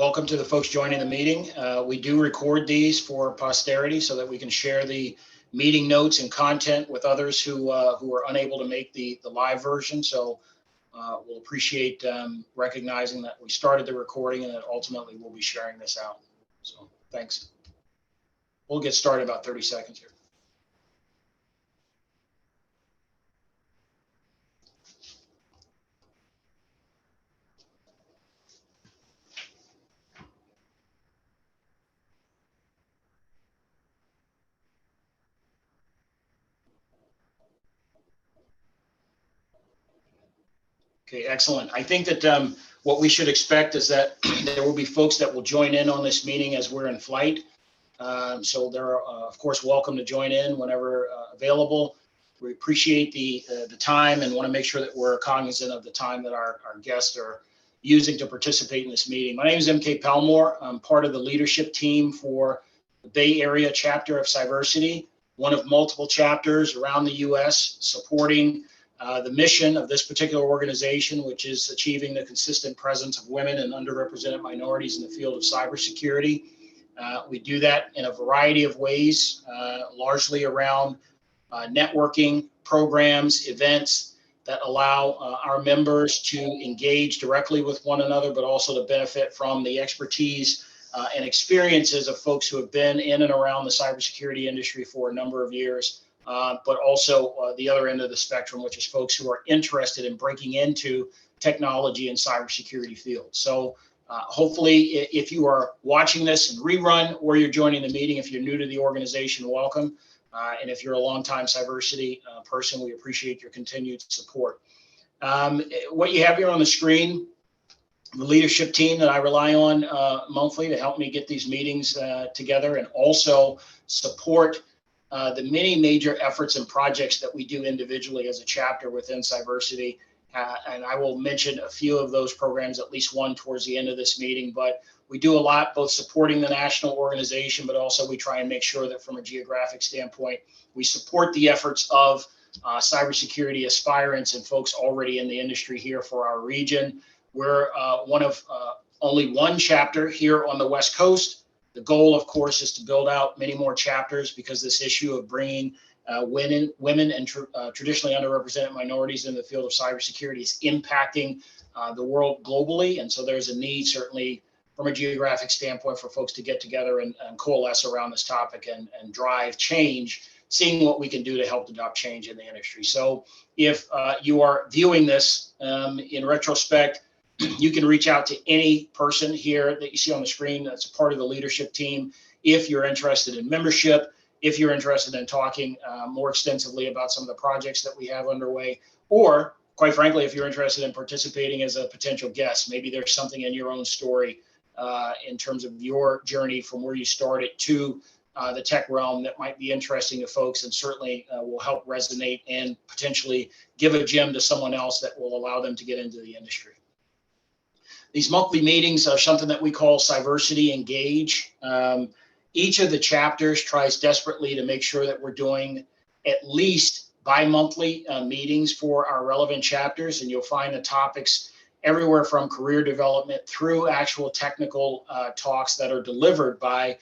welcome to the folks joining the meeting. We do record these for posterity so that we can share the meeting notes and content with others who are unable to make the live version. So we'll appreciate recognizing that we started the recording and that ultimately we'll be sharing this out. So thanks. We'll get started about 30 seconds here. Okay, excellent. I think that what we should expect is that there will be folks that will join in on this meeting as we're in flight. So they're, of course, welcome to join in whenever available. We appreciate the time and want to make sure that we're cognizant of the time that our guests are using to participate in this meeting. My name is MK Palmore. I'm part of the leadership team for the Bay Area chapter of Cyversity, one of multiple chapters around the U.S. supporting the mission of this particular organization, which is achieving the consistent presence of women and underrepresented minorities in the field of cybersecurity. We do that in a variety of ways, largely around networking programs, events that allow our members to engage directly with one another, but also to benefit from the expertise and experiences of folks who have been in and around the cybersecurity industry for a number of years. But also the other end of the spectrum, which is folks who are interested in breaking into technology and cybersecurity fields. So hopefully, if you are watching this in rerun or you're joining the meeting, if you're new to the organization, welcome. And if you're a longtime Cyversity person, we appreciate your continued support. What you have here on the screen, the leadership team that I rely on monthly to help me get these meetings together and also support the many major efforts and projects that we do individually as a chapter within Cyversity. And I will mention a few of those programs, at least one towards the end of this meeting, but we do a lot both supporting the national organization, but also we try and make sure that from a geographic standpoint, we support the efforts of cybersecurity aspirants and folks already in the industry here for our region. We're one of only one chapter here on the West Coast. The goal, of course, is to build out many more chapters because this issue of bringing women and traditionally underrepresented minorities in the field of cybersecurity is impacting the world globally. And so there's a need, certainly from a geographic standpoint, for folks to get together and coalesce around this topic and drive change, seeing what we can do to help adopt change in the industry. So if you are viewing this in retrospect, you can reach out to any person here that you see on the screen that's a part of the leadership team if you're interested in membership, if you're interested in talking more extensively about some of the projects that we have underway, or quite frankly, if you're interested in participating as a potential guest. Maybe there's something in your own story in terms of your journey from where you started to the tech realm that might be interesting to folks and certainly will help resonate and potentially give a gem to someone else that will allow them to get into the industry. These monthly meetings are something that we call Cyversity Engage. Each of the chapters tries desperately to make sure that we're doing at least bi-monthly meetings for our relevant chapters, and you'll find the topics everywhere from career development through actual technical talks that are delivered by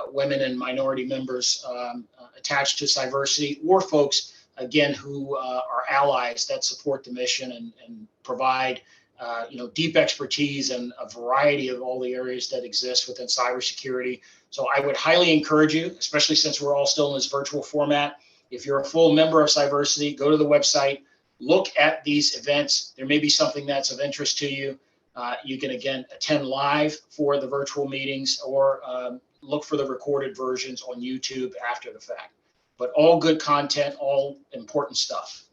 women and minority members attached to Cyversity, or folks, again, who are allies that support the mission and provide deep expertise in a variety of all the areas that exist within cybersecurity. So I would highly encourage you, especially since we're all still in this virtual format, if you're a full member of Cyversity, go to the website, look at these events. There may be something that's of interest to you. You can, again, attend live for the virtual meetings or look for the recorded versions on YouTube after the fact. But all good content, all important stuff.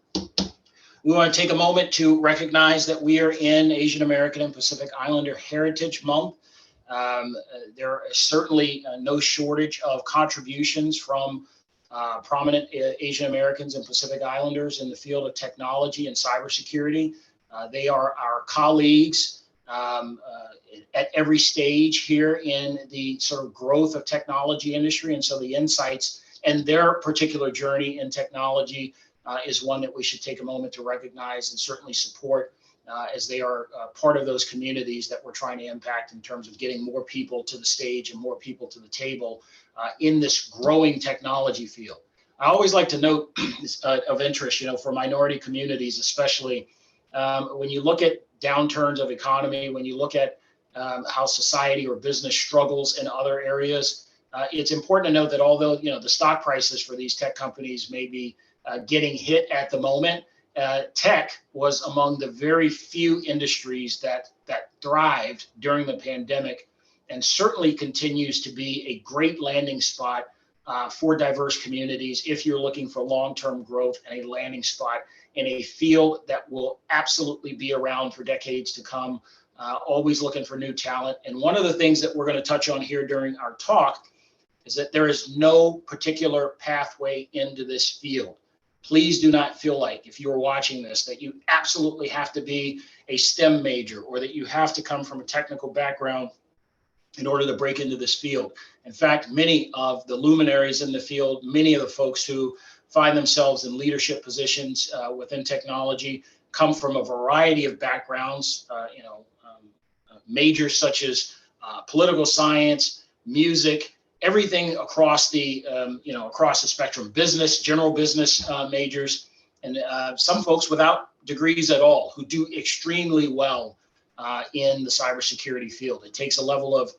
We want to take a moment to recognize that we are in Asian American and Pacific Islander Heritage Month. There is certainly no shortage of contributions from prominent Asian Americans and Pacific Islanders in the field of technology and cybersecurity. They are our colleagues at every stage here in the sort of growth of technology industry. And so the insights and their particular journey in technology is one that we should take a moment to recognize and certainly support as they are part of those communities that we're trying to impact in terms of getting more people to the stage and more people to the table in this growing technology field. I always like to note of interest, for minority communities, especially when you look at downturns of economy, when you look at how society or business struggles in other areas, it's important to note that although, the stock prices for these tech companies may be getting hit at the moment, tech was among the very few industries that thrived during the pandemic, and certainly continues to be a great landing spot for diverse communities if you're looking for long-term growth, and a landing spot in a field that will absolutely be around for decades to come, always looking for new talent. And one of the things that we're going to touch on here during our talk is that there is no particular pathway into this field. Please do not feel like, if you are watching this, that you absolutely have to be a STEM major or that you have to come from a technical background in order to break into this field. In fact, many of the luminaries in the field, many of the folks who find themselves in leadership positions within technology, come from a variety of backgrounds, majors such as political science, music, everything across the across the spectrum, business, general business majors, and some folks without degrees at all who do extremely well in the cybersecurity field. It takes a level of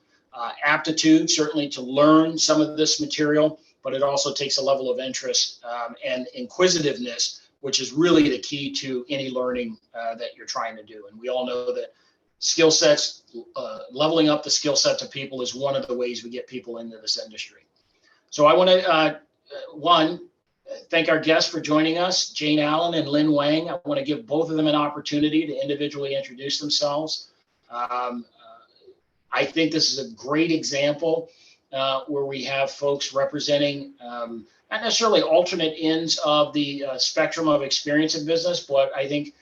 aptitude, certainly, to learn some of this material, but it also takes a level of interest and inquisitiveness, which is really the key to any learning that you're trying to do. And we all know that skill sets, leveling up the skill sets of people is one of the ways we get people into this industry. So I want to, thank our guests for joining us, Jane Allen and Lynn Wang. I want to give both of them an opportunity to individually introduce themselves. I think this is a great example where we have folks representing not necessarily alternate ends of the spectrum of experience in business, but I think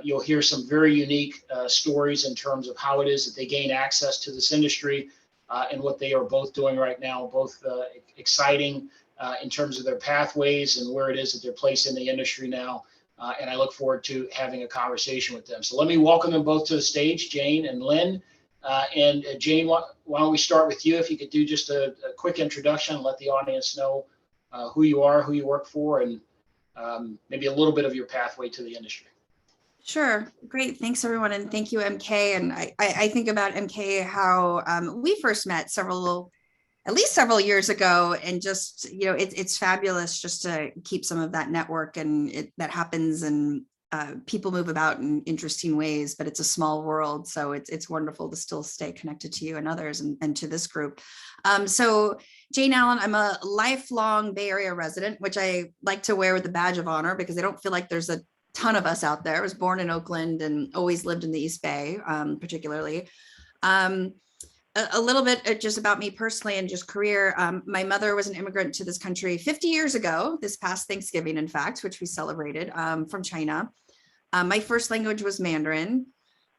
you'll hear some very unique stories in terms of how it is that they gain access to this industry and what they are both doing right now, both exciting in terms of their pathways and where it is that they're placed in the industry now. And I look forward to having a conversation with them. So let me welcome them both to the stage, Jane and Lynn. And Jane, why don't we start with you? If you could do just a quick introduction and let the audience know who you are, who you work for, and maybe a little bit of your pathway to the industry. Sure. Great. Thanks, everyone. And thank you, MK. And I think about MK, how we first met at least several years ago. And just, it's fabulous just to keep some of that network, and that happens, and people move about in interesting ways, but it's a small world. So it's wonderful to still stay connected to you and others, and to this group. So Jane Allen, I'm a lifelong Bay Area resident, which I like to wear with a badge of honor because I don't feel like there's a ton of us out there. I was born in Oakland and always lived in the East Bay, particularly. A little bit just about me personally and just career. My mother was an immigrant to this country 50 years ago, this past Thanksgiving, in fact, which we celebrated, from China. My first language was Mandarin.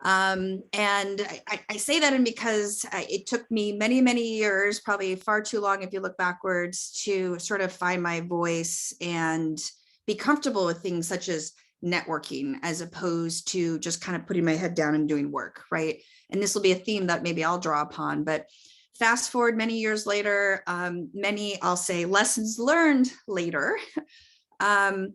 And I say that because it took me many, many years, probably far too long if you look backwards, to sort of find my voice and be comfortable with things such as networking, as opposed to just kind of putting my head down and doing work, right? And this will be a theme that maybe I'll draw upon. But fast forward many years later, many, I'll say, lessons learned later. I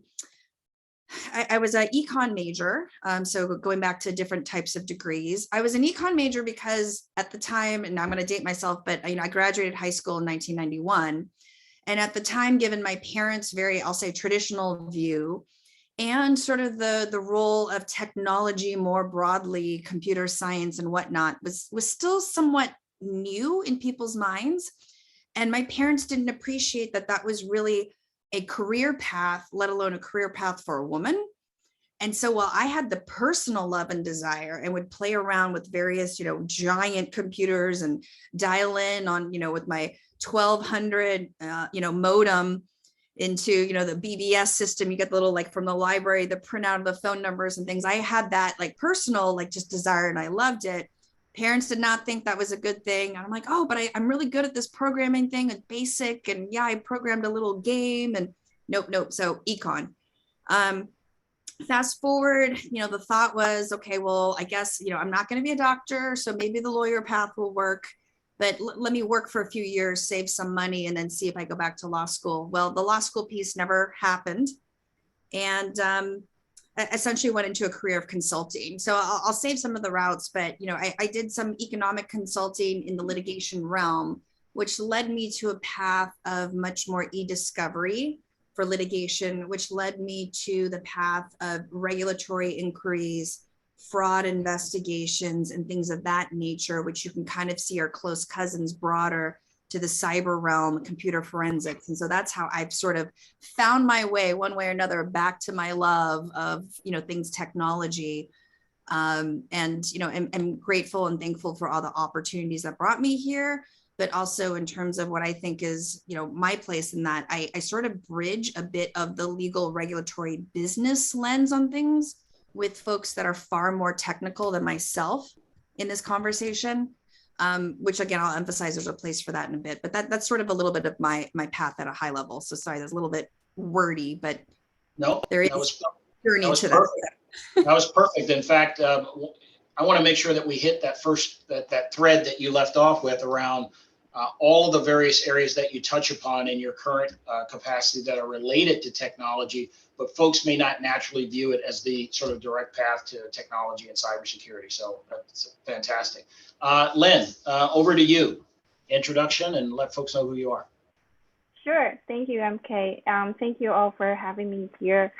was an Econ major. So going back to different types of degrees, I was an Econ major because at the time, and I'm going to date myself, but I graduated high school in 1991. And at the time, given my parents' very, I'll say, traditional view, and sort of the role of technology more broadly, computer science and whatnot, was still somewhat new in people's minds. And my parents didn't appreciate that was really a career path, let alone a career path for a woman. And so while I had the personal love and desire and would play around with various, giant computers and dial in on, with my 1200, modem into, the BBS system, you get the little, from the library, the printout of the phone numbers and things. I had that personal, just desire, and I loved it. Parents did not think that was a good thing. And I'm like, oh, but I'm really good at this programming thing, and basic. And yeah, I programmed a little game, and nope. So econ. fast forward, the thought was, okay, well, I guess, I'm not going to be a doctor, so maybe the lawyer path will work, but let me work for a few years, save some money, and then see if I go back to law school. Well, the law school piece never happened. And essentially went into a career of consulting. So I'll save some of the routes, but I did some economic consulting in the litigation realm, which led me to a path of much more e-discovery for litigation, which led me to the path of regulatory inquiries, fraud investigations, and things of that nature, which you can kind of see are close cousins broader to the cyber realm, computer forensics. And so that's how I've sort of found my way one way or another back to my love of, things technology. And, I'm grateful and thankful for all the opportunities that brought me here, but also in terms of what I think is, my place in that I sort of bridge a bit of the legal regulatory business lens on things with folks that are far more technical than myself in this conversation. Which again, I'll emphasize there's a place for that in a bit, but that's sort of a little bit of my path at a high level. So sorry, that's a little bit wordy, but No, there is that was journey to perfect. That was perfect. In fact, I want to make sure that we hit that that thread that you left off with around all the various areas that you touch upon in your current capacity that are related to technology, but folks may not naturally view it as the sort of direct path to technology and cybersecurity. So that's fantastic. Lynn, over to you. Introduction and let folks know who you are. Sure. Thank you, MK. Thank you all for having me here.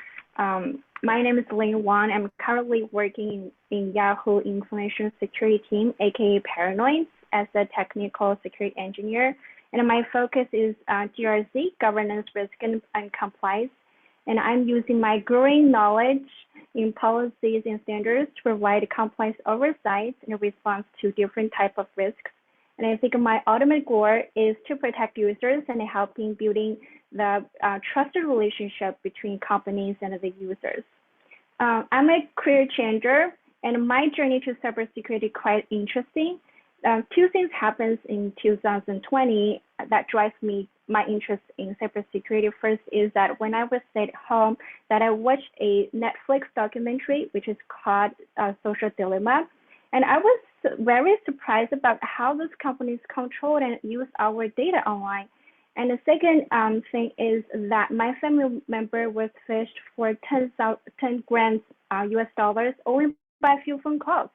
My name is Lynn Wang. I'm currently working in Yahoo Information Security Team, aka Paranoid, as a technical security engineer. And my focus is GRC, governance, risk, and compliance. And I'm using my growing knowledge in policies and standards to provide compliance oversight in response to different types of risks. And I think my ultimate goal is to protect users and helping building the trusted relationship between companies and the users. I'm a career changer, and my journey to cybersecurity is quite interesting. Two things happened in 2020 that drives my interest in cybersecurity. First is that when I was at home, that I watched a Netflix documentary, which is called Social Dilemma. And I was very surprised about how those companies control and use our data online. And the second thing is that my family member was fished for 10 grand US dollars only by a few phone calls.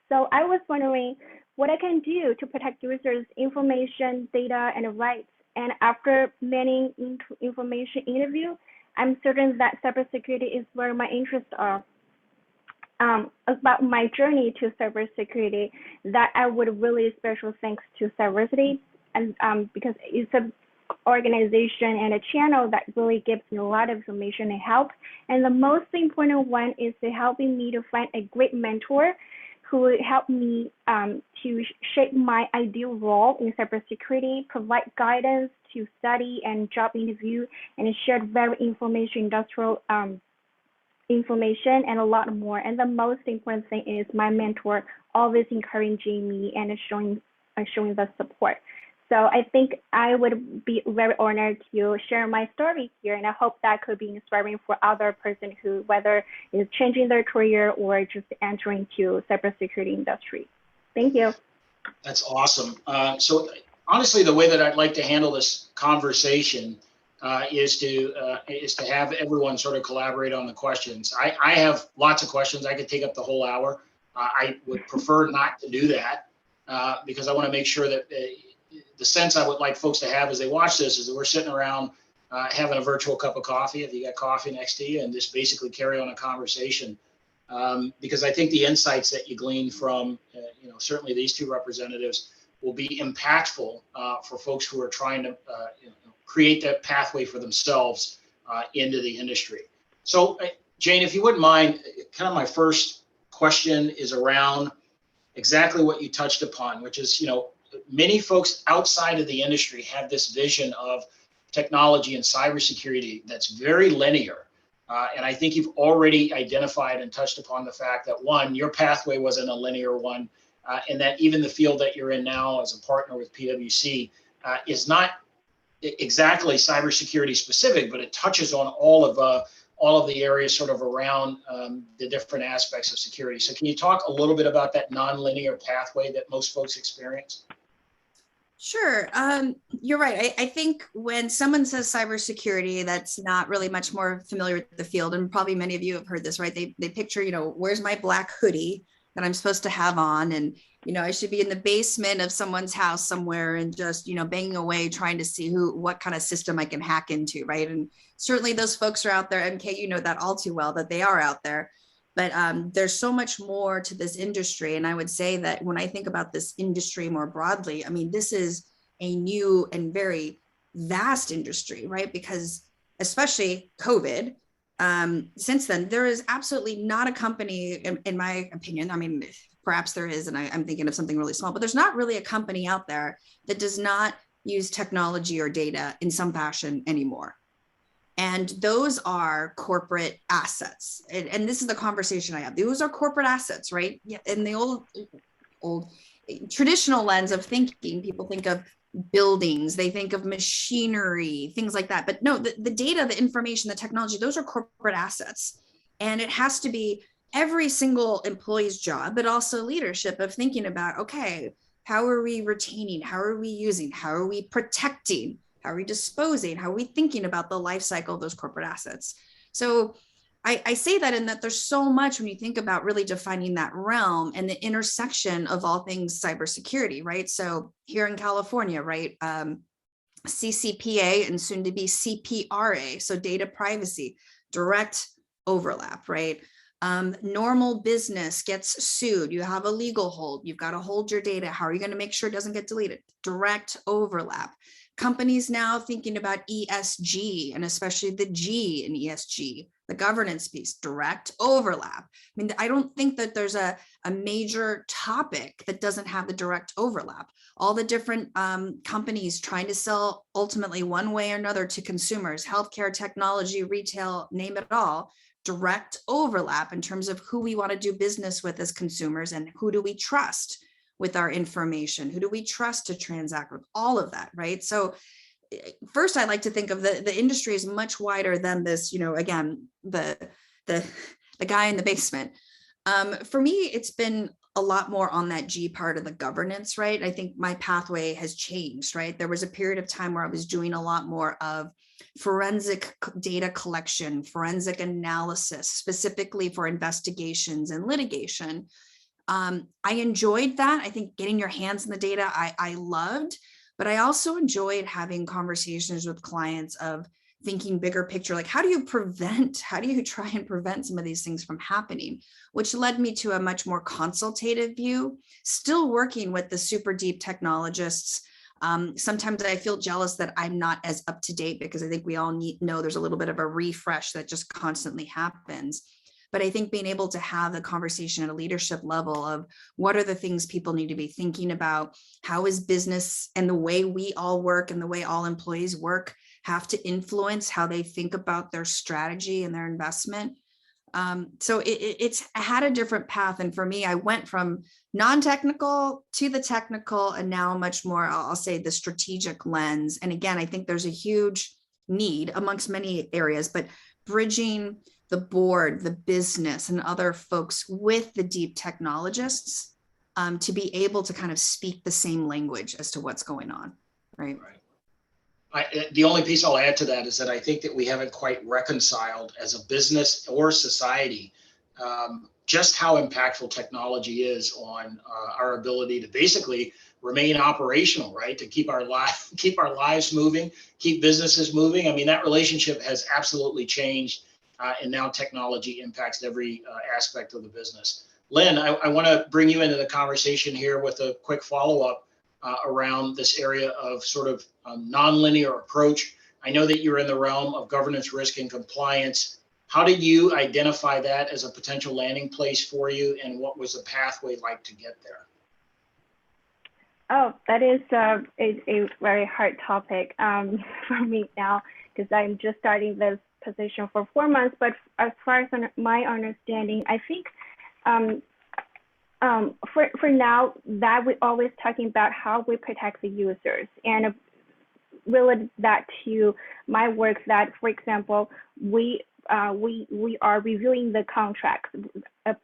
So I was wondering what I can do to protect users' information, data, and rights. And after many information interviews, I'm certain that cybersecurity is where my interests are. About my journey to cybersecurity, that I would really special thanks to Cyversity, and because it's an organization and a channel that really gives me a lot of information and help. And the most important one is helping me to find a great mentor who will help me to shape my ideal role in cybersecurity, provide guidance to study and job interview, and share very industrial information and a lot more. And the most important thing is my mentor always encouraging me and showing the support. So I think I would be very honored to share my story here, and I hope that could be inspiring for other person who whether is changing their career or just entering to cybersecurity industry. Thank you. That's awesome. So honestly, the way that I'd like to handle this conversation is to have everyone sort of collaborate on the questions. I have lots of questions. I could take up the whole hour. I would prefer not to do that because I want to make sure that the sense I would like folks to have as they watch this is that we're sitting around having a virtual cup of coffee, if you got coffee next to you, and just basically carry on a conversation. Because I think the insights that you glean from, certainly these two representatives will be impactful for folks who are trying to create that pathway for themselves into the industry. So Jane, if you wouldn't mind, kind of my first question is around exactly what you touched upon, which is, many folks outside of the industry have this vision of technology and cybersecurity that's very linear. And I think you've already identified and touched upon the fact that one, your pathway wasn't a linear one, and that even the field that you're in now as a partner with PwC is not exactly cybersecurity specific, but it touches on all all of the areas sort of around the different aspects of security. So can you talk a little bit about that nonlinear pathway that most folks experience? Sure. You're right. I think when someone says cybersecurity, that's not really much more familiar with the field. And probably many of you have heard this, right? They picture, where's my black hoodie that I'm supposed to have on? And, I should be in the basement of someone's house somewhere and just, banging away, trying to see what kind of system I can hack into, right? And certainly those folks are out there. MK, you know that all too well, that they are out there. But there's so much more to this industry. And I would say that when I think about this industry more broadly, I mean, this is a new and very vast industry, right? Because especially COVID, since then, there is absolutely not a company, in my opinion, I mean, perhaps there is, and I'm thinking of something really small, but there's not really a company out there that does not use technology or data in some fashion anymore. And those are corporate assets. And this is the conversation I have. Those are corporate assets, right? Yeah. In the old traditional lens of thinking, people think of buildings, they think of machinery, things like that. But no, the data, the information, the technology, those are corporate assets. And it has to be every single employee's job, but also leadership of thinking about, okay, how are we retaining? How are we using? How are we protecting? How are we disposing? How are we thinking about the life cycle of those corporate assets? So I say that in that there's so much when you think about really defining that realm and the intersection of all things cybersecurity, right? So here in California, right, CCPA and soon to be CPRA, so data privacy, direct overlap, right? Normal business gets sued. You have a legal hold. You've got to hold your data. How are you going to make sure it doesn't get deleted? Direct overlap. Companies now thinking about ESG and especially the G in ESG, the governance piece, direct overlap. I mean, I don't think that there's a major topic that doesn't have the direct overlap. All the different companies trying to sell ultimately one way or another to consumers, healthcare, technology, retail, name it all, direct overlap in terms of who we want to do business with as consumers and who do we trust with our information, who do we trust to transact with, all of that, right? So first, I like to think of the industry as much wider than this, again, the guy in the basement. For me, it's been a lot more on that G part of the governance, right? I think my pathway has changed, right? There was a period of time where I was doing a lot more of forensic data collection, forensic analysis, specifically for investigations and litigation. I enjoyed that. I think getting your hands in the data, I loved, but I also enjoyed having conversations with clients of thinking bigger picture, like how do you try and prevent some of these things from happening, which led me to a much more consultative view, still working with the super deep technologists. Sometimes I feel jealous that I'm not as up to date because I think we all know there's a little bit of a refresh that just constantly happens. But I think being able to have the conversation at a leadership level of what are the things people need to be thinking about, how is business and the way we all work and the way all employees work have to influence how they think about their strategy and their investment. So it's had a different path. And for me, I went from non-technical to the technical and now much more, I'll say the strategic lens. And again, I think there's a huge need amongst many areas, but bridging the board, the business and other folks with the deep technologists to be able to kind of speak the same language as to what's going on, right? The only piece I'll add to that is that I think that we haven't quite reconciled as a business or society just how impactful technology is on our ability to basically remain operational, right? To keep our lives moving, keep businesses moving. I mean, that relationship has absolutely changed, and now technology impacts every aspect of the business. Lynn, I want to bring you into the conversation here with a quick follow-up around this area of sort of nonlinear approach. I know that you're in the realm of governance, risk, and compliance. How did you identify that as a potential landing place for you, and what was the pathway like to get there? Oh, that is a very hard topic for me now, because I'm just starting this position for 4 months. But as far as my understanding, I think for now that we're always talking about how we protect the users, and related that to my work that, for example, we are reviewing the contracts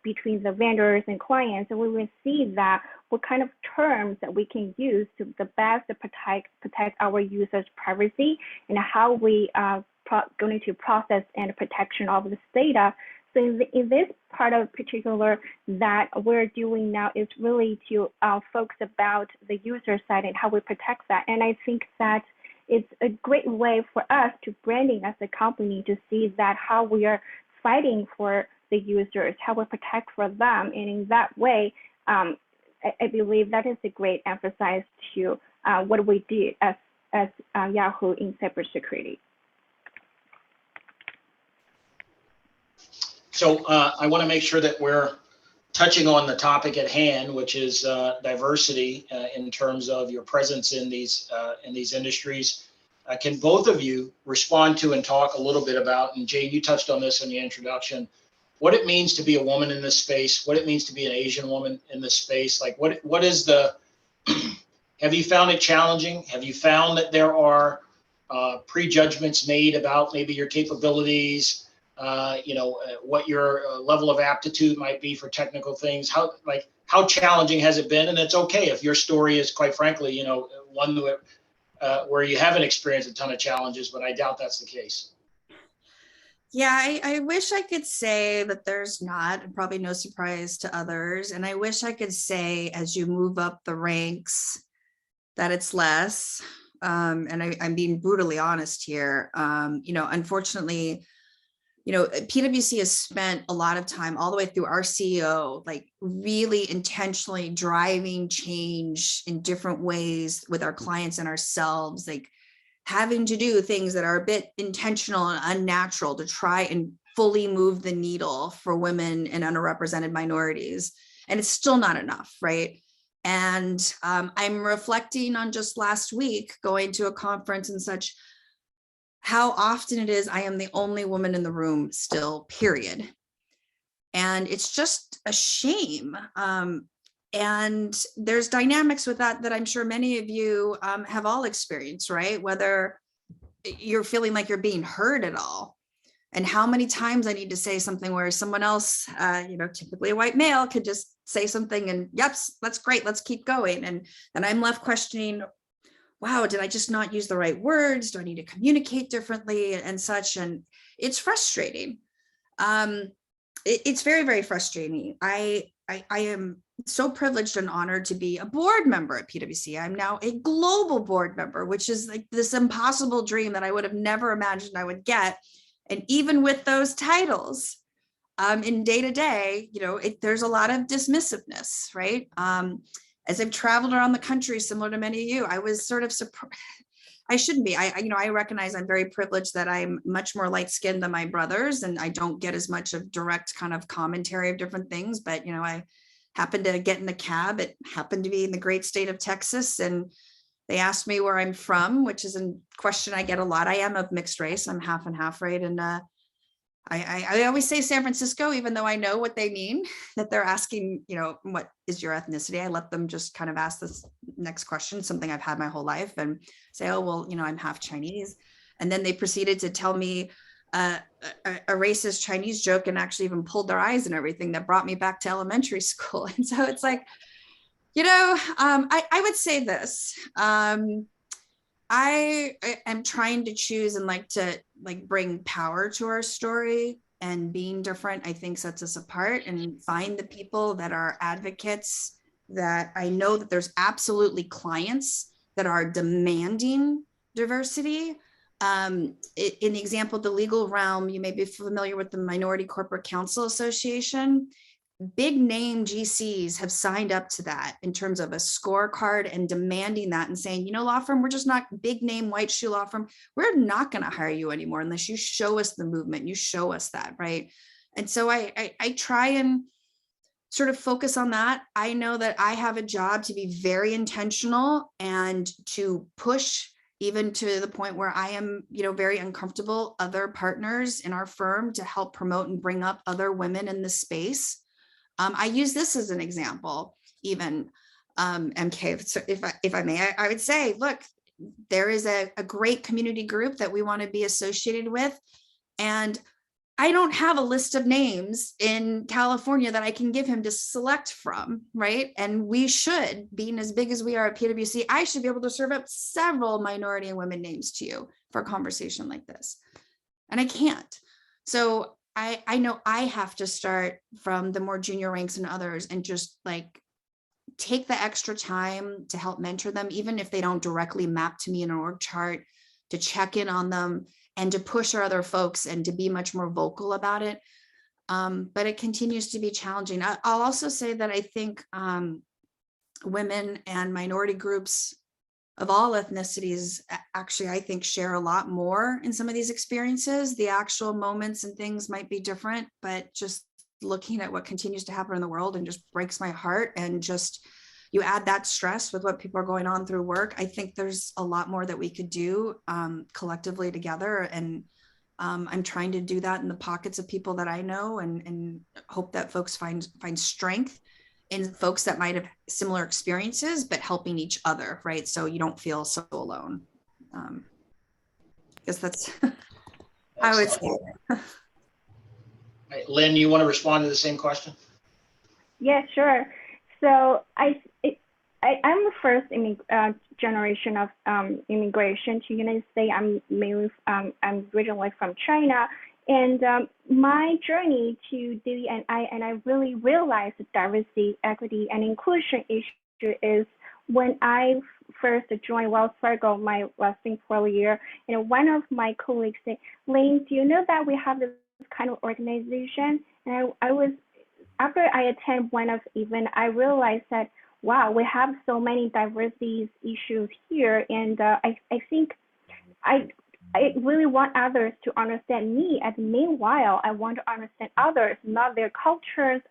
between the vendors and clients, and we will see that what kind of terms that we can use to the best to protect our users' privacy, and how we going to process and protection of this data. So in this part of particular that we're doing now is really to focus about the user side and how we protect that. And I think that it's a great way for us to branding as a company to see that how we are fighting for the users, how we protect for them. And in that way, I believe that is a great emphasis to what we do as Yahoo in cybersecurity. So I want to make sure that we're touching on the topic at hand, which is diversity in terms of your presence in these industries. Can both of you respond to and talk a little bit about, and Jane, you touched on this in the introduction, what it means to be a woman in this space, what it means to be an Asian woman in this space? Like what is the, have you found it challenging? Have you found that there are prejudgments made about maybe your capabilities? What your level of aptitude might be for technical things. How challenging has it been? And it's okay if your story is, quite frankly, one where you haven't experienced a ton of challenges, but I doubt that's the case. Yeah, I wish I could say that there's not, and probably no surprise to others. And I wish I could say as you move up the ranks that it's less. And I'm being brutally honest here. Unfortunately, PwC has spent a lot of time all the way through our CEO, like really intentionally driving change in different ways with our clients and ourselves, like having to do things that are a bit intentional and unnatural to try and fully move the needle for women and underrepresented minorities. And it's still not enough, right? And I'm reflecting on just last week, going to a conference and such, how often it is I am the only woman in the room still, period. And it's just a shame. And there's dynamics with that I'm sure many of you have all experienced, right? Whether you're feeling like you're being heard at all. And how many times I need to say something where someone else, typically a white male, could just say something and, yep, that's great, let's keep going. And then I'm left questioning, wow, did I just not use the right words? Do I need to communicate differently and such? And it's frustrating. It's very, very frustrating. I am so privileged and honored to be a board member at PwC. I'm now a global board member, which is like this impossible dream that I would have never imagined I would get. And even with those titles, in day to day, there's a lot of dismissiveness, right? As I've traveled around the country, similar to many of you, I was sort of surprised. I shouldn't be. I recognize I'm very privileged that I'm much more light-skinned than my brothers, and I don't get as much of direct kind of commentary of different things. But I happened to get in a cab. It happened to be in the great state of Texas, and they asked me where I'm from, which is a question I get a lot. I am of mixed race. I'm half and half, right? And I always say San Francisco, even though I know what they mean, that they're asking, what is your ethnicity? I let them just kind of ask this next question, something I've had my whole life, and say, oh, well, I'm half Chinese. And then they proceeded to tell me a racist Chinese joke and actually even pulled their eyes and everything that brought me back to elementary school. And so it's like, I would say this. I am trying to choose and to bring power to our story, and being different, I think, sets us apart, and find the people that are advocates, that I know that there's absolutely clients that are demanding diversity. In the example of the legal realm, you may be familiar with the Minority Corporate Counsel Association. Big name GCs have signed up to that in terms of a scorecard and demanding that and saying, law firm, we're just not big name white shoe law firm. We're not going to hire you anymore unless you show us the movement, you show us that, right? And so I try and sort of focus on that. I know that I have a job to be very intentional and to push even to the point where I am, very uncomfortable, other partners in our firm to help promote and bring up other women in this space. I use this as an example, even MK, so if I may, I would say, look, there is a great community group that we want to be associated with. And I don't have a list of names in California that I can give him to select from, right? And we should, being as big as we are at PwC, I should be able to serve up several minority and women names to you for a conversation like this. And I can't. So I know I have to start from the more junior ranks and others and just like take the extra time to help mentor them, even if they don't directly map to me in an org chart, to check in on them and to push our other folks and to be much more vocal about it. But it continues to be challenging. I'll also say that I think women and minority groups of all ethnicities actually, I think, share a lot more in some of these experiences. The actual moments and things might be different, but just looking at what continues to happen in the world and just breaks my heart. And just you add that stress with what people are going on through work, I think there's a lot more that we could do collectively together. And I'm trying to do that in the pockets of people that I know, and hope that folks find strength in folks that might have similar experiences, but helping each other, right? So you don't feel so alone. Because that's how it's. Lynn, you want to respond to the same question? Yeah, sure. So I'm the first generation of immigration to United States. I'm originally from China, and my journey to DE&I, and I really realized the diversity, equity, and inclusion issue is when I first joined Wells Fargo, my last employer year, and one of my colleagues said, "Lynn, do you know that we have this kind of organization?" And I was, after I attend one of the events, I realized that, wow, we have so many diversity issues here. And I think I really want others to understand me. And meanwhile, I want to understand others, not their cultures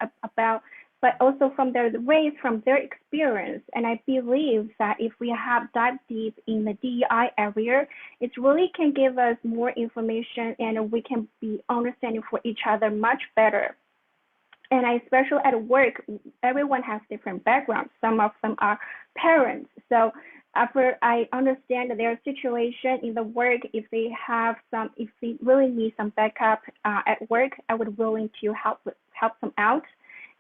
but also from their race, from their experience. And I believe that if we have dived deep in the DEI area, it really can give us more information, and we can be understanding for each other much better. And especially at work, everyone has different backgrounds. Some of them are parents. So after I understand their situation in the work, if they really need some backup at work, I would willing to help them out.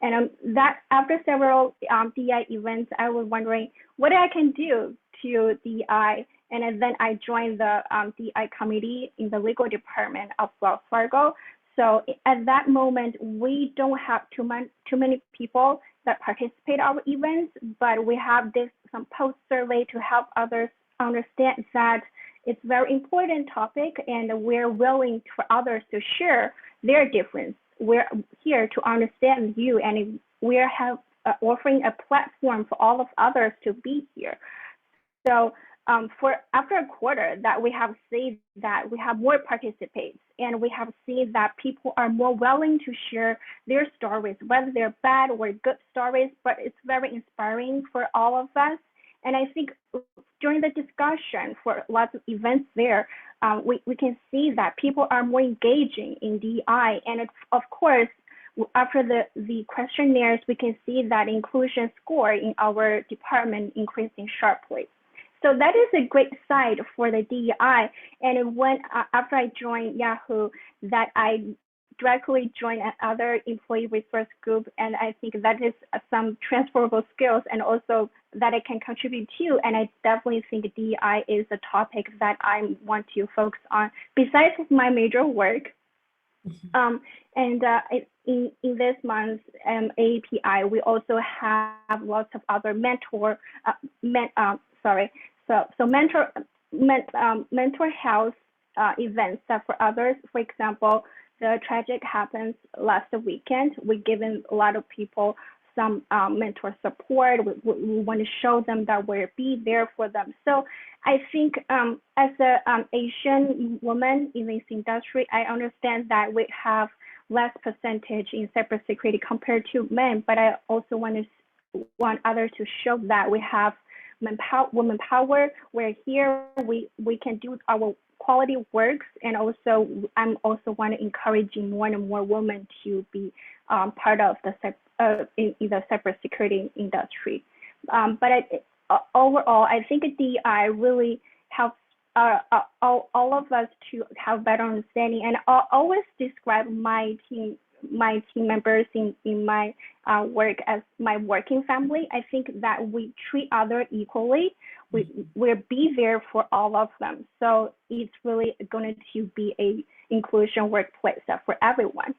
And that after several DI events, I was wondering what I can do to DI. And then I joined the DI committee in the legal department of Wells Fargo. So at that moment, we don't have too many people that participate in our events, but we have some post survey to help others understand that it's a very important topic, and we're willing for others to share their difference. We're here to understand you, and we are offering a platform for all of others to be here. So for after a quarter that we have seen that we have more participants, and we have seen that people are more willing to share their stories, whether they're bad or good stories, but it's very inspiring for all of us. And I think during the discussion for lots of events there, we can see that people are more engaging in DI. And it's, of course, after the questionnaires, we can see that inclusion score in our department increasing sharply. So that is a great side for the DEI. And when after I joined Yahoo, that I directly joined another employee resource group, and I think that is some transferable skills and also that I can contribute to. And I definitely think DEI is a topic that I want to focus on besides my major work. In this month's API, we also have lots of other mental health events that for others. For example, the tragic happens last weekend. We've given a lot of people some mentor support. We want to show them that we'll be there for them. So I think as an Asian woman in this industry, I understand that we have less percentage in cybersecurity compared to men, but I also want others to show that we have women power. We're here, we can do our quality works, and also I'm also want to encouraging more and more women to be part of the in the cybersecurity industry. But overall, I think DEI really helps all of us to have better understanding. And I always describe my team members in my work as my working family. I think that we treat others equally. We'll be there for all of them. So it's really going to be a inclusion workplace for everyone.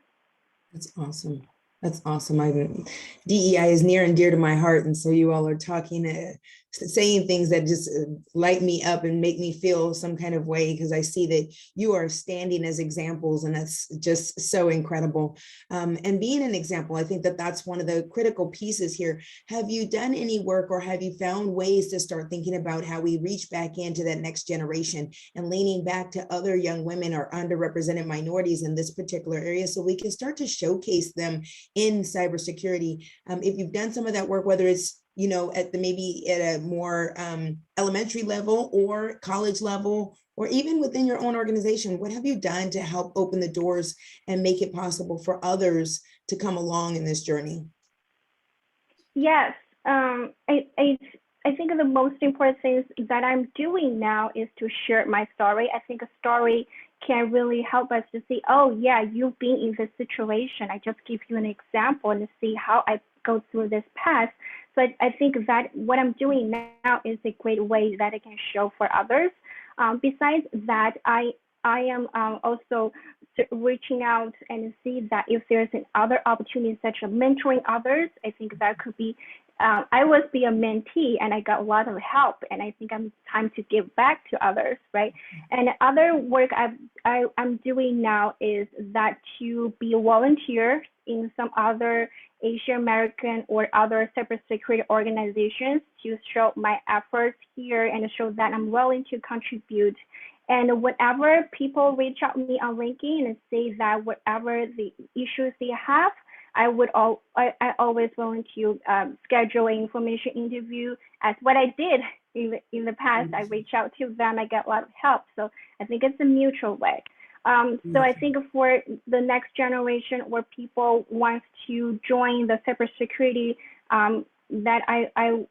That's awesome. That's awesome. DEI is near and dear to my heart. And so you all are talking, saying things that just light me up and make me feel some kind of way, because I see that you are standing as examples, and that's just so incredible. And being an example, I think that that's one of the critical pieces here. Have you done any work, or have you found ways to start thinking about how we reach back into that next generation and leaning back to other young women or underrepresented minorities in this particular area, so we can start to showcase them in cybersecurity? If you've done some of that work, whether it's at maybe at a more elementary level or college level, or even within your own organization, what have you done to help open the doors and make it possible for others to come along in this journey? Yes, I think the most important things that I'm doing now is to share my story. I think a story can really help us to see, oh yeah, you've been in this situation. I just give you an example and see how I go through this path. So I think that what I'm doing now is a great way that I can show for others. Besides that, I am also reaching out and see that if there's other opportunities such as mentoring others, I think that could be, I was be a mentee and I got a lot of help, and I think I'm time to give back to others, right? And other work I'm doing now is that to be a volunteer in some other Asian American or other cybersecurity organizations to show my efforts here and show that I'm willing to contribute. And whenever people reach out to me on LinkedIn and say that whatever the issues they have, I always willing to schedule an information interview, as what I did in the past. I reach out to them, I get a lot of help. So I think it's a mutual way. So I think for the next generation or people want to join the cybersecurity, that I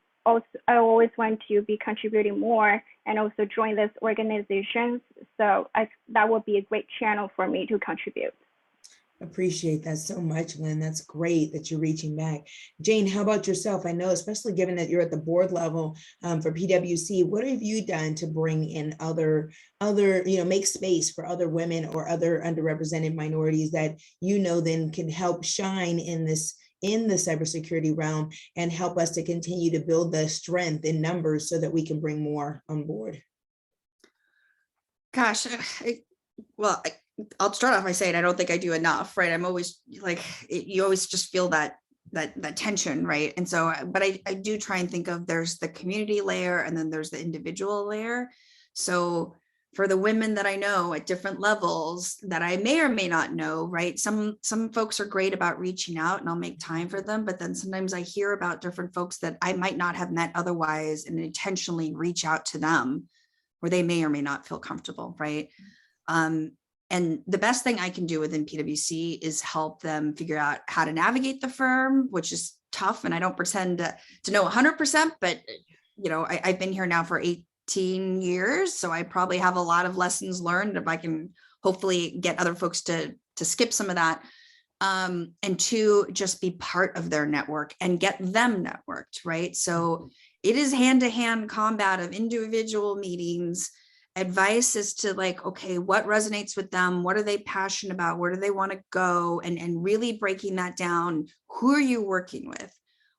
always want to be contributing more and also join this organizations. So that would be a great channel for me to contribute. Appreciate that so much, Lynn. That's great that you're reaching back. Jane, how about yourself? I know, especially given that you're at the board level for PwC, what have you done to bring in other, make space for other women or other underrepresented minorities that then can help shine in the cybersecurity realm and help us to continue to build the strength in numbers so that we can bring more on board? Gosh, I'll start off by saying I don't think I do enough, right? I'm always like, you always just feel that tension, right? And so, but I do try and think of, there's the community layer and then there's the individual layer. So for the women that I know at different levels that I may or may not know, right? Some folks are great about reaching out and I'll make time for them, but then sometimes I hear about different folks that I might not have met otherwise and intentionally reach out to them where they may or may not feel comfortable, right? And the best thing I can do within PwC is help them figure out how to navigate the firm, which is tough. And I don't pretend to know 100%, but I've been here now for 18 years. So I probably have a lot of lessons learned. If I can hopefully get other folks to skip some of that. And to just be part of their network and get them networked, right? So it is hand-to-hand combat of individual meetings. Advice is to okay, what resonates with them? What are they passionate about? Where do they want to go? And really breaking that down. Who are you working with?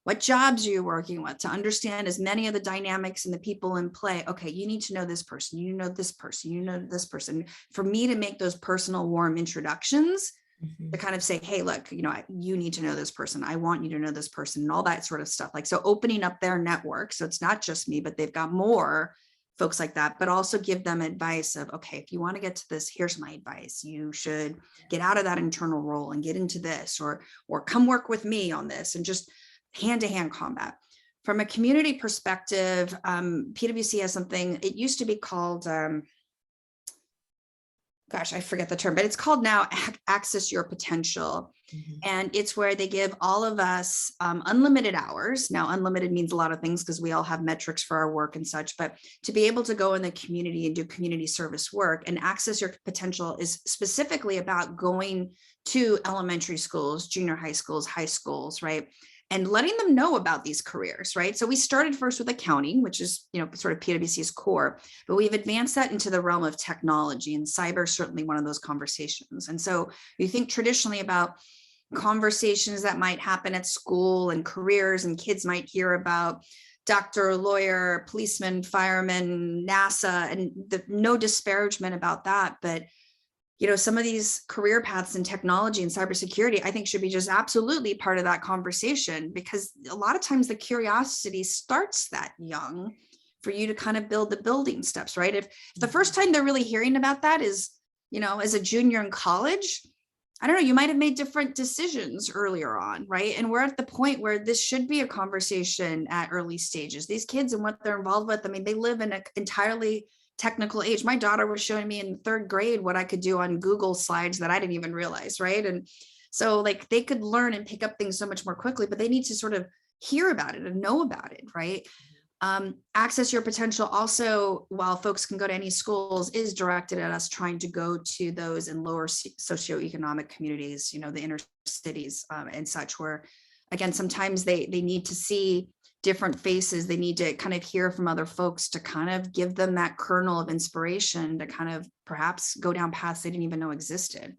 What jobs are you working with? To understand as many of the dynamics and the people in play. Okay, you need to know this person, you know this person, you know this person. For me to make those personal warm introductions, to kind of say, hey, look, you need to know this person. I want you to know this person, and all that sort of stuff. So opening up their network. So it's not just me, but they've got more folks like that, but also give them advice of, okay, if you want to get to this, here's my advice. You should get out of that internal role and get into this, or come work with me on this, and just hand-to-hand combat. From a community perspective, PwC has something, it used to be called gosh, I forget the term, but it's called now Access Your Potential. And it's where they give all of us unlimited hours. Now, unlimited means a lot of things because we all have metrics for our work and such, but to be able to go in the community and do community service work. And Access Your Potential is specifically about going to elementary schools, junior high schools, right? And letting them know about these careers, right? So we started first with accounting, which is, sort of PwC's core, but we've advanced that into the realm of technology, and cyber is certainly one of those conversations. And so you think traditionally about conversations that might happen at school and careers, and kids might hear about doctor, lawyer, policeman, fireman, NASA, and no disparagement about that. But some of these career paths in technology and cybersecurity, I think should be just absolutely part of that conversation, because a lot of times the curiosity starts that young for you to kind of build the building steps, right? If the first time they're really hearing about that is, as a junior in college, I don't know, you might have made different decisions earlier on, right? And we're at the point where this should be a conversation at early stages. These kids and what they're involved with, I mean, they live in an entirely technical age. My daughter was showing me in third grade what I could do on Google slides that I didn't even realize, right? And so like they could learn and pick up things so much more quickly, but they need to sort of hear about it and know about it, right? Access Your Potential also, while folks can go to any schools, is directed at us trying to go to those in lower socioeconomic communities, the inner cities and such, where again, sometimes they need to see different faces. They need to kind of hear from other folks to kind of give them that kernel of inspiration to kind of perhaps go down paths they didn't even know existed.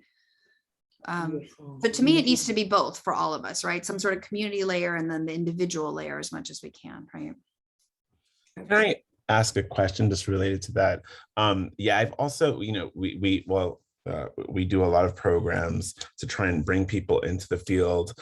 But to me, it needs to be both for all of us, right? Some sort of community layer and then the individual layer as much as we can, right? Can I ask a question just related to that? Yeah, I've also, we do a lot of programs to try and bring people into the field.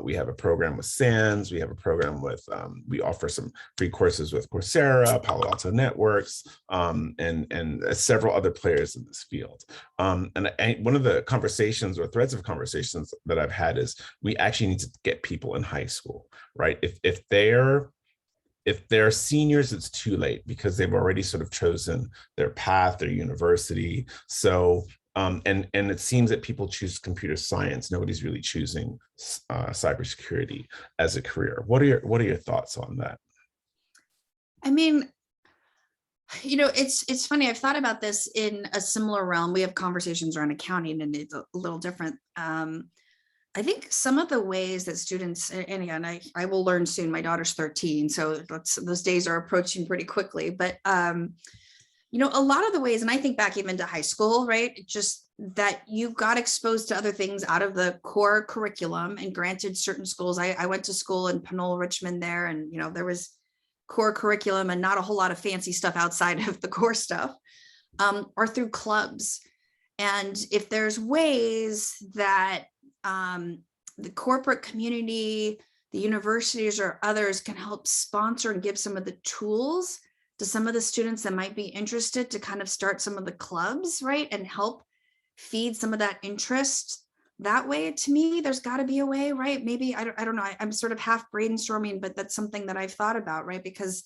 We have a program with SANS. We have a program with, we offer some free courses with Coursera, Palo Alto Networks, and several other players in this field. And one of the conversations or threads of conversations that I've had is we actually need to get people in high school, right? If they're seniors, it's too late because they've already sort of chosen their path, their university. So, and it seems that people choose computer science. Nobody's really choosing cybersecurity as a career. What are your thoughts on that? I mean, it's funny. I've thought about this in a similar realm. We have conversations around accounting, and it's a little different. I think some of the ways that students, and again, I will learn soon. My daughter's 13, so those days are approaching pretty quickly. But a lot of the ways, and I think back even to high school, right? Just that you got exposed to other things out of the core curriculum. And granted, certain schools, I went to school in Pinole, Richmond there, and there was core curriculum and not a whole lot of fancy stuff outside of the core stuff, or through clubs. And if there's ways that the corporate community, the universities or others can help sponsor and give some of the tools to some of the students that might be interested to kind of start some of the clubs, right? And help feed some of that interest that way. To me, there's got to be a way, right? Maybe, I don't know, I'm sort of half brainstorming, but that's something that I've thought about, right? Because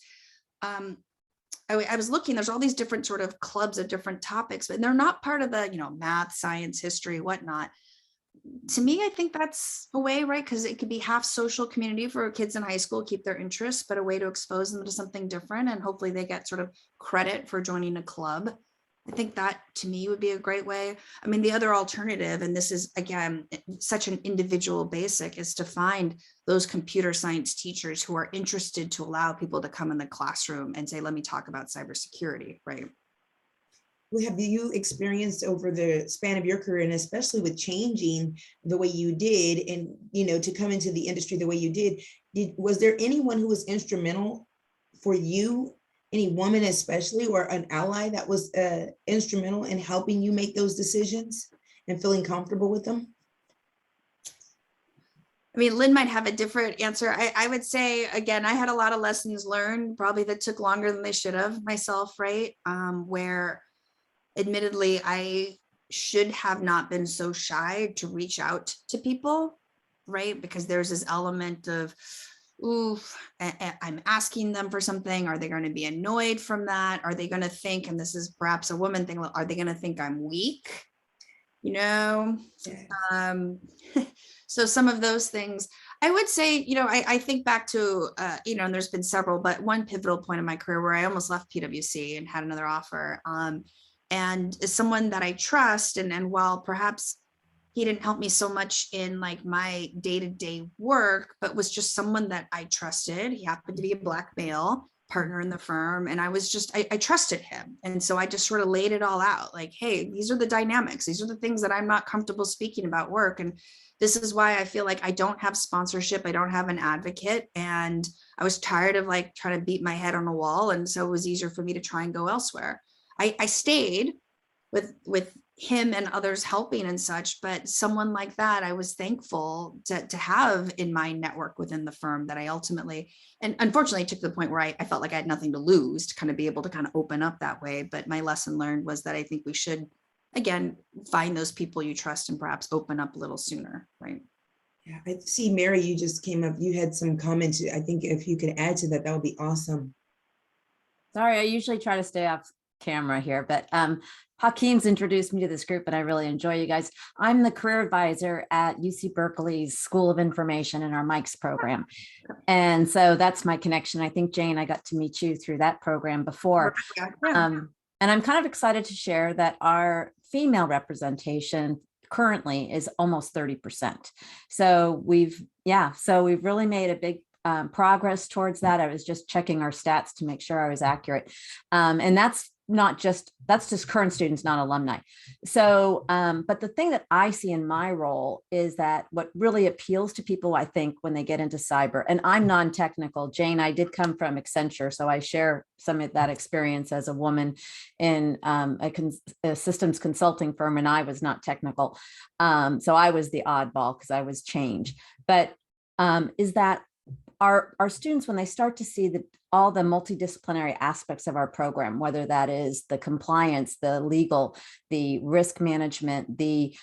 I was looking, there's all these different sort of clubs of different topics, but they're not part of the, math, science, history, whatnot. To me, I think that's a way, right? Because it could be half social community for kids in high school, keep their interests, but a way to expose them to something different. And hopefully they get sort of credit for joining a club. I think that to me would be a great way. I mean, the other alternative, and this is, again, such an individual basic, is to find those computer science teachers who are interested to allow people to come in the classroom and say, let me talk about cybersecurity, right? Have you experienced over the span of your career, and especially with changing the way you did and, to come into the industry the way you did, was there anyone who was instrumental for you, any woman especially, or an ally that was instrumental in helping you make those decisions and feeling comfortable with them? I mean, Lynn might have a different answer. I would say, again, I had a lot of lessons learned, probably that took longer than they should have myself, right? Where admittedly, I should have not been so shy to reach out to people, right? Because there's this element of, oof, I'm asking them for something. Are they going to be annoyed from that? Are they going to think, and this is perhaps a woman thing, are they going to think I'm weak? You know, Yes. so some of those things, I would say, I think back to, and there's been several, but one pivotal point in my career where I almost left PwC and had another offer. And as someone that I trust, and while perhaps he didn't help me so much in like my day-to-day work, but was just someone that I trusted. He happened to be a Black male partner in the firm. And I trusted him. And so I just sort of laid it all out like, hey, these are the dynamics. These are the things that I'm not comfortable speaking about work. And this is why I feel like I don't have sponsorship. I don't have an advocate. And I was tired of like trying to beat my head on a wall. And so it was easier for me to try and go elsewhere. I stayed with him and others helping and such, but someone like that, I was thankful to have in my network within the firm that I ultimately, and unfortunately took to the point where I felt like I had nothing to lose to kind of be able to kind of open up that way. But my lesson learned was that I think we should, again, find those people you trust and perhaps open up a little sooner, right? Yeah, I see, Mary, you just came up. You had some comments. I think if you could add to that, that would be awesome. Sorry, I usually try to stay off camera here, but Hakeem's introduced me to this group and I really enjoy you guys. I'm the career advisor at UC Berkeley's School of Information in our Mike's program. And so that's my connection. I think, Jane, I got to meet you through that program before. And I'm kind of excited to share that our female representation currently is almost 30%. So we've really made a big progress towards that. I was just checking our stats to make sure I was accurate. And that's just current students, not alumni. So, but the thing that I see in my role is that what really appeals to people, I think, when they get into cyber, and I'm non-technical, Jane, I did come from Accenture, so I share some of that experience as a woman in a systems consulting firm, and I was not technical. So I was the oddball because I was change. But is that our students, when they start to see all the multidisciplinary aspects of our program, whether that is the compliance, the legal, the risk management, the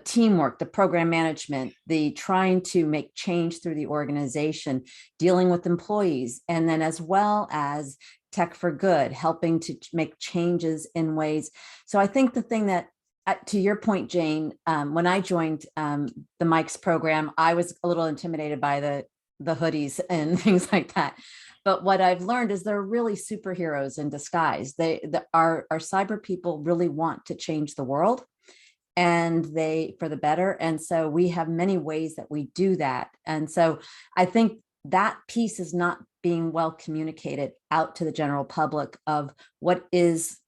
teamwork, the program management, the trying to make change through the organization, dealing with employees, and then as well as tech for good, helping to make changes in ways. So I think the thing that, to your point, Jane, when I joined the Mike's program, I was a little intimidated by the hoodies and things like that. But what I've learned is they're really superheroes in disguise. Our cyber people really want to change the world, and for the better. And so we have many ways that we do that. And so I think that piece is not being well communicated out to the general public of what is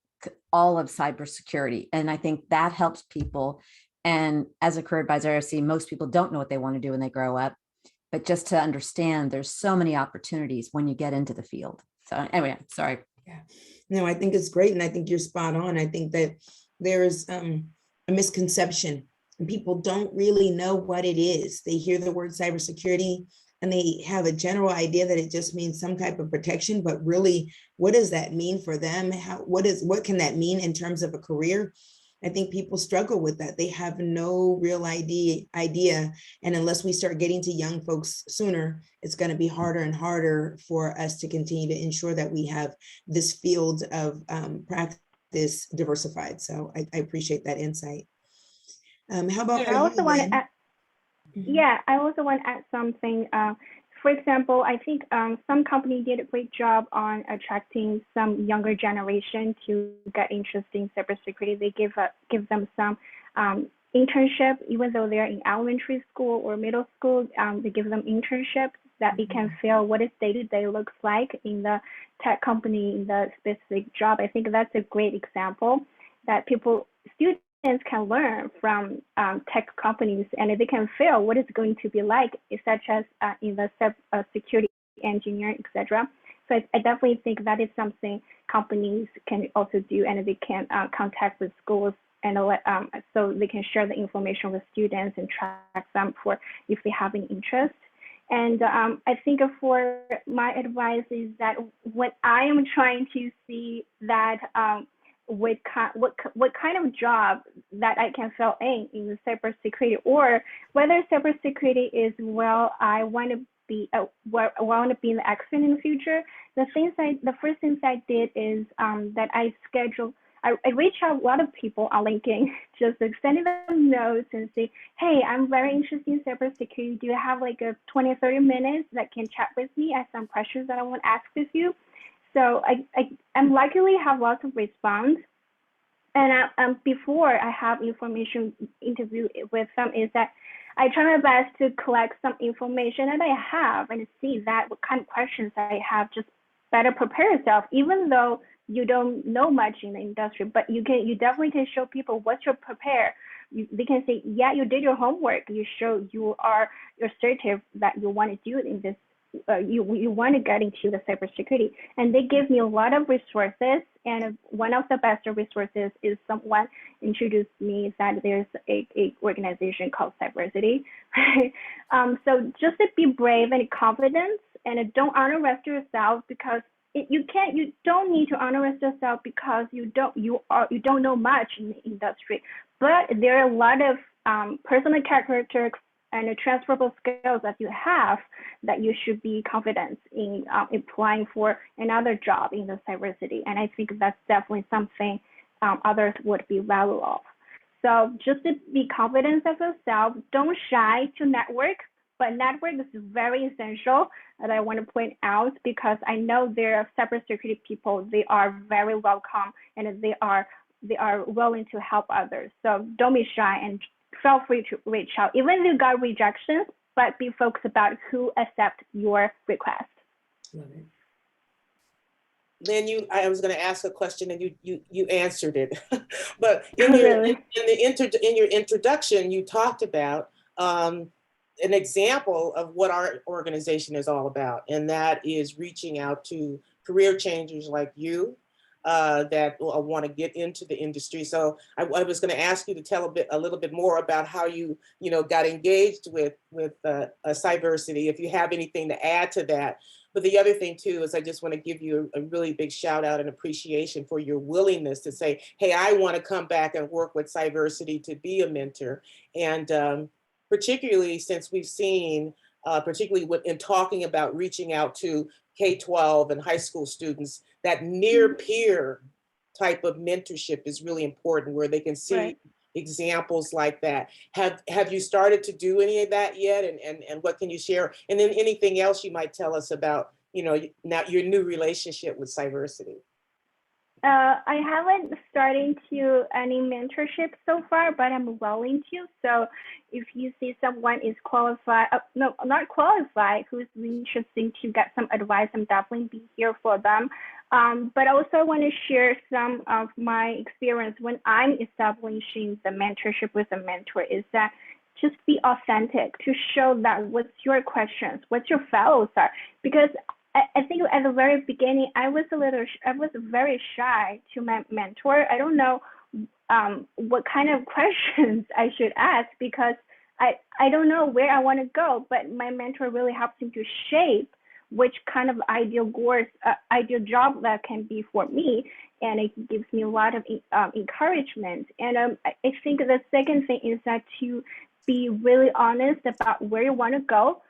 all of cybersecurity. And I think that helps people. And as a career advisor, I see most people don't know what they want to do when they grow up, but just to understand there's so many opportunities when you get into the field. So anyway, sorry. Yeah, no, I think it's great. And I think you're spot on. I think that there's a misconception and people don't really know what it is. They hear the word cybersecurity and they have a general idea that it just means some type of protection, but really, what does that mean for them? What can that mean in terms of a career? I think people struggle with that. They have no real idea. And unless we start getting to young folks sooner, it's going to be harder and harder for us to continue to ensure that we have this field of practice diversified. So I appreciate that insight. How about I also want to add, I also want to add something. For example, I think some company did a great job on attracting some younger generation to get interested in cybersecurity. They give them some internship, even though they're in elementary school or middle school. They give them internships that they can feel what is day-to-day looks like in the tech company, in the specific job. I think that's a great example that students can learn from tech companies, and they can feel what it's going to be like, such as in the security engineering, etc. So I definitely think that is something companies can also do, and they can contact with schools and so they can share the information with students and track them for if they have an interest. And I think for my advice is that when I am trying to see that what kind of job that I can fill in the cybersecurity, or whether cybersecurity is, well, I want to be in the expert in the future. The first things I did is that I reached out a lot of people on LinkedIn, just sending them notes and say, hey, I'm very interested in cybersecurity. Do you have like a 20 or 30 minutes that can chat with me? I have some questions that I want to ask with you. So I'm luckily have lots of response. And before I have information interview with them, is that I try my best to collect some information that I have and see that what kind of questions I have, just better prepare yourself, even though you don't know much in the industry, but you definitely can show people what you're prepared. They can say, yeah, you did your homework. You show you're assertive that you want to do in this. You want to get into the cybersecurity, and they give me a lot of resources. And one of the best resources is someone introduced me that there's a organization called Cyversity. So just to be brave and confident, and don't underestimate yourself, because you don't need to underestimate yourself because you don't know much in the industry. But there are a lot of personal characteristics and transferable skills that you have that you should be confident in applying for another job in the Cyversity. And I think that's definitely something others would be valuable of. So just to be confident of yourself, don't shy to network, but network is very essential, that I want to point out, because I know there are cybersecurity people, they are very welcome and they are willing to help others. So don't be shy and feel free to reach out. Even if you got rejections, but be focused about who accept your request. Love it. Lynn, I was going to ask a question and you answered it. But in your introduction, you talked about an example of what our organization is all about, and that is reaching out to career changers like you that want to get into the industry. So I was going to ask you to tell a little bit more about how you got engaged with Cyversity, if you have anything to add to that. But the other thing too is I just want to give you a really big shout out and appreciation for your willingness to say, hey, I want to come back and work with Cyversity to be a mentor. And particularly since we've seen, particularly in talking about reaching out to K-12 and high school students, that near peer type of mentorship is really important, where they can see examples like that. Have you started to do any of that yet? And what can you share? And then anything else you might tell us about, now your new relationship with Cyversity? I haven't started to any mentorship so far, but I'm willing to. So if you see someone is qualified, no, not qualified, who's interested to get some advice, I'm definitely be here for them. But also I want to share some of my experience when I'm establishing the mentorship with a mentor, is that just be authentic, to show that what's your questions, what your fellows are. Because I think at the very beginning, I was very shy to my mentor. I don't know what kind of questions I should ask, because I don't know where I want to go, but my mentor really helps me to shape which kind of ideal job that can be for me. And it gives me a lot of encouragement. And I think the second thing is that to be really honest about where you want to go.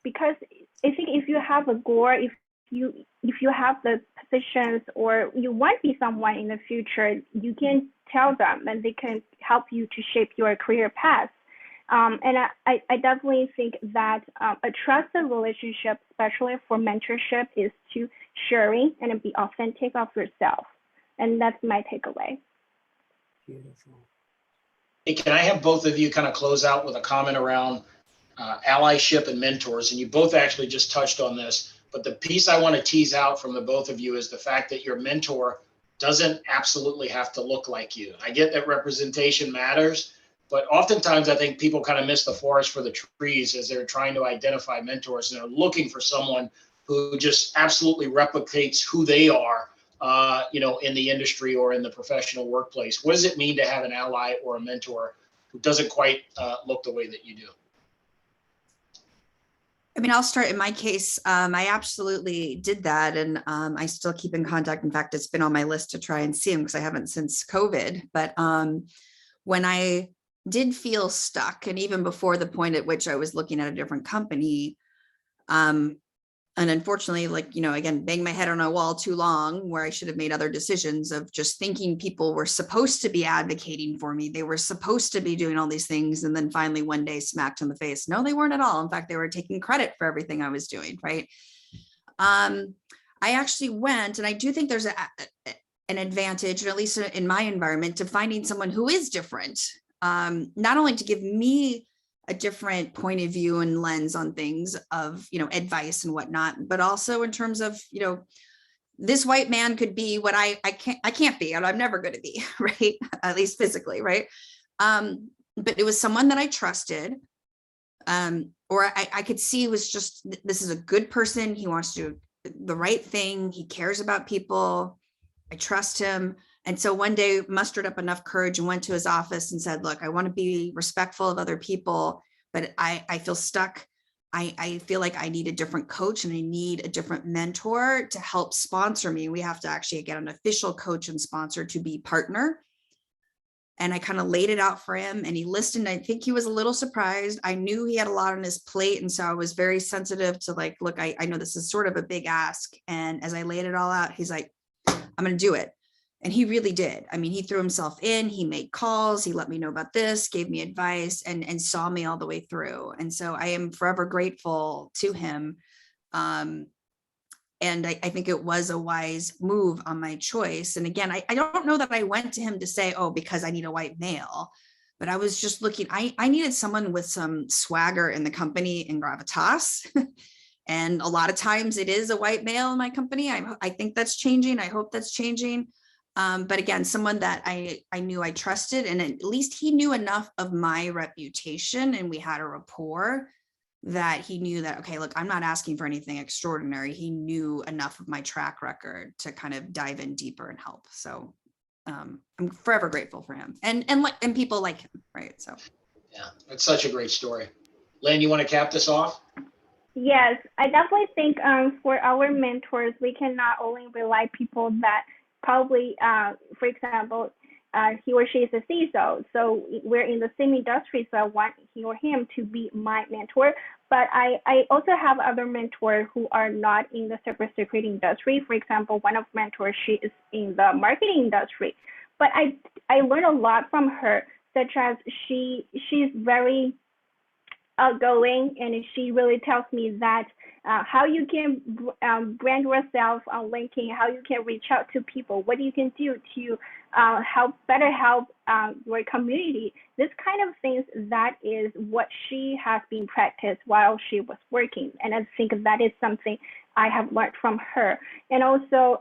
Because I think if you have a goal, if you have the positions, or you want to be someone in the future, you can tell them and they can help you to shape your career path. And I definitely think that a trusted relationship, especially for mentorship, is to sharing and be authentic of yourself. And that's my takeaway. Beautiful. Hey, can I have both of you kind of close out with a comment around allyship and mentors? And you both actually just touched on this, but the piece I want to tease out from the both of you is the fact that your mentor doesn't absolutely have to look like you. I get that representation matters, but oftentimes I think people kind of miss the forest for the trees as they're trying to identify mentors, and they're looking for someone who just absolutely replicates who they are, in the industry or in the professional workplace. What does it mean to have an ally or a mentor who doesn't quite look the way that you do? I mean, I'll start in my case. I absolutely did that. And I still keep in contact. In fact, it's been on my list to try and see him because I haven't since COVID. But when I did feel stuck, and even before the point at which I was looking at a different company, and unfortunately, like, again, bang my head on a wall too long where I should have made other decisions of just thinking people were supposed to be advocating for me. They were supposed to be doing all these things. And then finally one day smacked in the face. No, they weren't at all. In fact, they were taking credit for everything I was doing. Right. I actually went, and I do think there's an advantage, or at least in my environment, to finding someone who is different. Not only to give me a different point of view and lens on things of, advice and whatnot, but also in terms of, this white man could be what I can't be, and I'm never going to be, right? At least physically, right? But it was someone that I trusted, or I could see was just, this is a good person. He wants to do the right thing. He cares about people. I trust him. And so one day mustered up enough courage and went to his office and said, look, I want to be respectful of other people, but I feel stuck. I feel like I need a different coach and I need a different mentor to help sponsor me. We have to actually get an official coach and sponsor to be partner. And I kind of laid it out for him and he listened. I think he was a little surprised. I knew he had a lot on his plate. And so I was very sensitive to like, look, I know this is sort of a big ask. And as I laid it all out, he's like, I'm going to do it. And he really did. I mean, he threw himself in, he made calls, he let me know about this, gave me advice, and saw me all the way through. And so I am forever grateful to him. And I think it was a wise move on my choice. And again, I don't know that I went to him to say, oh, because I need a white male, but I was just looking, I needed someone with some swagger in the company and gravitas. And a lot of times it is a white male in my company. I think that's changing. I hope that's changing. But again, someone that I knew I trusted, and at least he knew enough of my reputation and we had a rapport that he knew that, okay, look, I'm not asking for anything extraordinary. He knew enough of my track record to kind of dive in deeper and help. So I'm forever grateful for him and people like him, right? So yeah, that's such a great story. Lynn, you want to cap this off? Yes, I definitely think for our mentors, we can not only rely people that probably, for example, he or she is a CISO, so we're in the same industry, so I want he or him to be my mentor. But I also have other mentors who are not in the cybersecurity industry. For example, one of mentors, she is in the marketing industry. But I learned a lot from her, such as she's very outgoing, and she really tells me that how you can brand yourself on LinkedIn, how you can reach out to people, what you can do to help your community. This kind of things, that is what she has been practiced while she was working. And I think that is something I have learned from her. And also,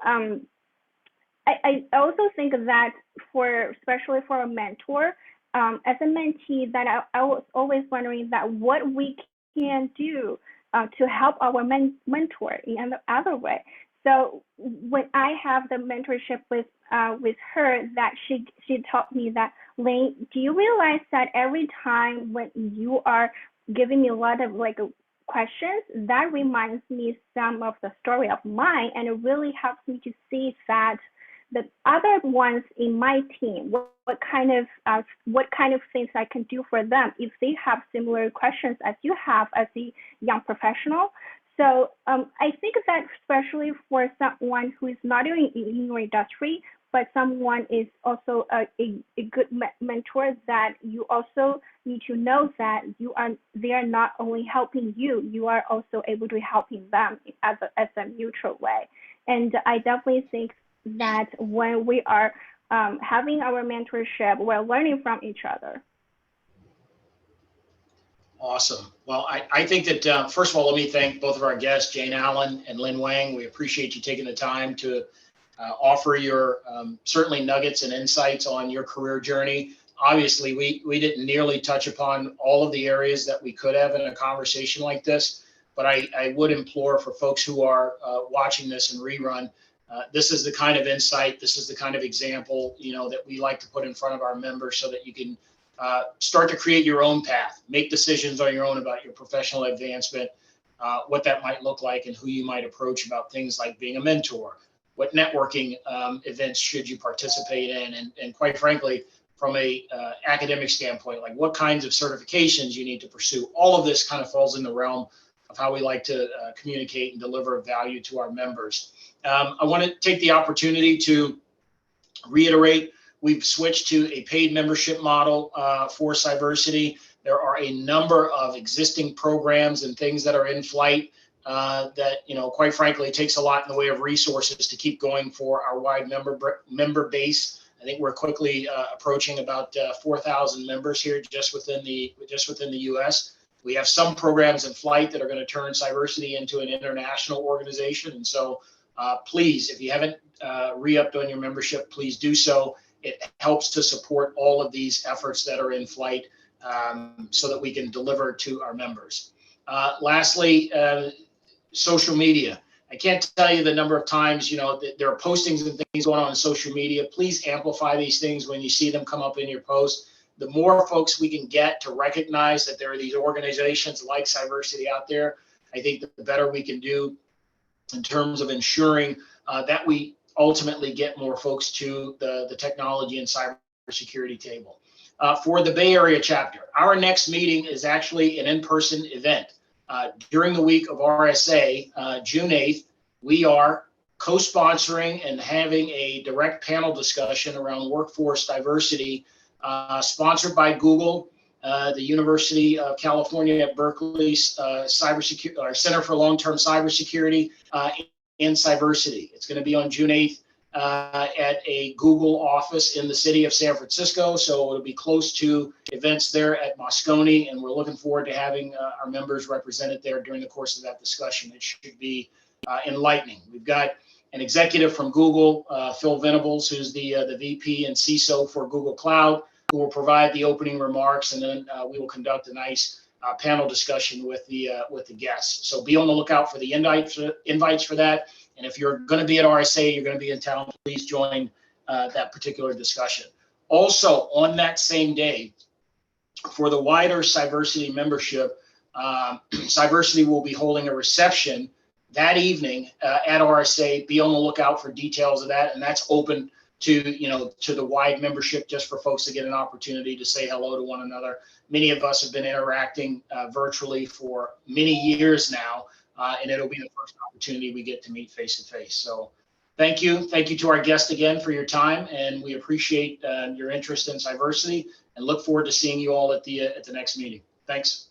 I also think that especially for a mentor, as a mentee, that I was always wondering that what we can do to help our mentor in other way. So when I have the mentorship with her, that she taught me that, Lynn, do you realize that every time when you are giving me a lot of questions, that reminds me some of the story of mine, and it really helps me to see that the other ones in my team, what kind of things I can do for them if they have similar questions as you have as a young professional. So I think that especially for someone who is not in your industry, but someone is also a good mentor, that you also need to know that they are not only helping you, you are also able to helping them as a mutual way. And I definitely think that when we are having our mentorship, we're learning from each other. Awesome. Well, I think that, first of all, let me thank both of our guests, Jane Allen and Lynn Wang. We appreciate you taking the time to offer your certainly nuggets and insights on your career journey. Obviously, we didn't nearly touch upon all of the areas that we could have in a conversation like this, but I would implore for folks who are watching this in rerun, this is the kind of insight, this is the kind of example, that we like to put in front of our members so that you can start to create your own path, make decisions on your own about your professional advancement. what that might look like and who you might approach about things like being a mentor. What networking events should you participate in? And quite frankly, from a academic standpoint, like what kinds of certifications you need to pursue. All of this kind of falls in the realm of how we like to communicate and deliver value to our members. I want to take the opportunity to reiterate, we've switched to a paid membership model for Cyversity. There are a number of existing programs and things that are in flight that, quite frankly, it takes a lot in the way of resources to keep going for our wide member base. I think we're quickly approaching about 4,000 members here just within the U.S. We have some programs in flight that are going to turn Cyversity into an international organization, and so please, if you haven't re-upped on your membership, please do so. It helps to support all of these efforts that are in flight so that we can deliver to our members. Lastly, social media. I can't tell you the number of times, that there are postings and things going on social media. Please amplify these things when you see them come up in your post. The more folks we can get to recognize that there are these organizations like Cyversity out there, I think the better we can do in terms of ensuring that we ultimately get more folks to the technology and cybersecurity table. For the Bay Area chapter, our next meeting is actually an in-person event. During the week of RSA, June 8th, we are co-sponsoring and having a direct panel discussion around workforce diversity, sponsored by Google, the University of California at Berkeley's Center for Long-Term Cybersecurity, and Cyversity. It's going to be on June 8th at a Google office in the city of San Francisco. So it'll be close to events there at Moscone, and we're looking forward to having our members represented there during the course of that discussion. It should be enlightening. We've got an executive from Google, Phil Venables, who's the VP and CISO for Google Cloud, who will provide the opening remarks, and then we will conduct a nice panel discussion with the guests. So be on the lookout for the invites for that. And if you're going to be at RSA, you're going to be in town, please join that particular discussion. Also, on that same day, for the wider Cyversity membership, Cyversity will be holding a reception that evening at RSA. Be on the lookout for details of that, and that's open to the wide membership, just for folks to get an opportunity to say hello to one another. Many of us have been interacting virtually for many years now, and it'll be the first opportunity we get to meet face to face. So thank you to our guest again for your time, and we appreciate your interest in Cyversity, and look forward to seeing you all at the next meeting. Thanks.